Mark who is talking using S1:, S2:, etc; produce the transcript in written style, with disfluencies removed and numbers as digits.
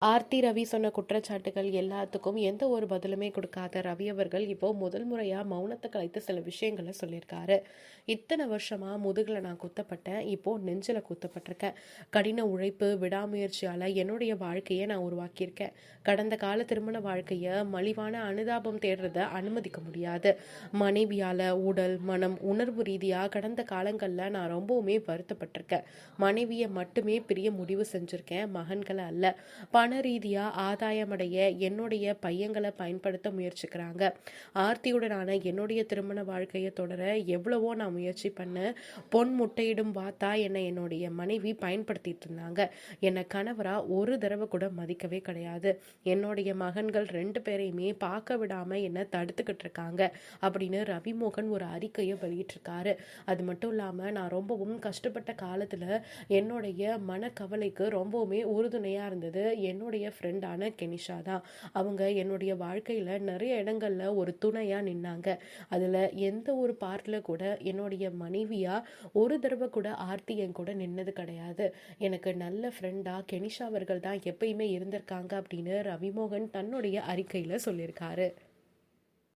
S1: ஆர்த்தி ரவி சொன்ன குற்றச்சாட்டுகள் எல்லாத்துக்கும் எந்த ஒரு பதிலுமே கொடுக்காத ரவி அவர்கள் இப்போ முதல் முறையா மௌனத்தை கலைத்து சில விஷயங்களை சொல்லியிருக்காரு. இத்தனை வருஷமா முதுகுல நான் குத்தப்பட்டேன், இப்போ நெஞ்சில குத்தப்பட்டிருக்கேன். கடின உழைப்பு விடாமுயற்சியால என்னுடைய வாழ்க்கையை நான் உருவாக்கியிருக்கேன். கடந்த கால திருமண வாழ்க்கைய மலிவான அனுதாபம் தேடுறத அனுமதிக்க முடியாது. மனைவியால உடல் மனம் உணர்வு ரீதியா கடந்த காலங்கள்ல நான் ரொம்பவுமே வருத்தப்பட்டிருக்கேன். மனைவியை மட்டுமே பிரிய முடிவு செஞ்சிருக்கேன், மகன்களை அல்ல. பண ரீதியா ஆதாயமடைய என்னுடைய பையங்களை பயன்படுத்த முயற்சிக்கிறாங்க. ஆர்த்தியுடனான என்னுடைய திருமண வாழ்க்கையை தொடர எவ்வளவோ நான் முயற்சி பண்ணேன். பொன் முட்டையிடும் வாத்தா என்னை என்னுடைய மனைவி பயன்படுத்திட்டு இருந்தாங்க. என்னை கணவரா ஒரு தடவை கூட மதிக்கவே கிடையாது. என்னுடைய மகன்கள் 2 பேரையுமே பார்க்க விடாம என்னை தடுத்துக்கிட்டு இருக்காங்க அப்படின்னு ரவிமோகன் ஒரு அறிக்கையை வெளியிட்டிருக்காரு. அது மட்டும் இல்லாம நான் ரொம்பவும் கஷ்டப்பட்ட காலத்துல என்னுடைய மனக்கவலைக்கு ரொம்பவுமே உறுதுணையா இருந்தது என்னுடைய ஃப்ரெண்டான கெனிஷா தான். அவங்க என்னுடைய வாழ்க்கையில் நிறைய இடங்கள்ல ஒரு துணையாக நின்னாங்க. அதில் எந்த ஒரு பார்ட்டில் கூட என்னுடைய மனைவியாக ஒரு தடவை கூட ஆர்த்தி என் கூட நின்னது கிடையாது. எனக்கு நல்ல ஃப்ரெண்டாக கெனிஷா அவர்கள் தான் எப்பயுமே இருந்திருக்காங்க அப்படின்னு ரவிமோகன் தன்னுடைய அறிக்கையில் சொல்லியிருக்காரு.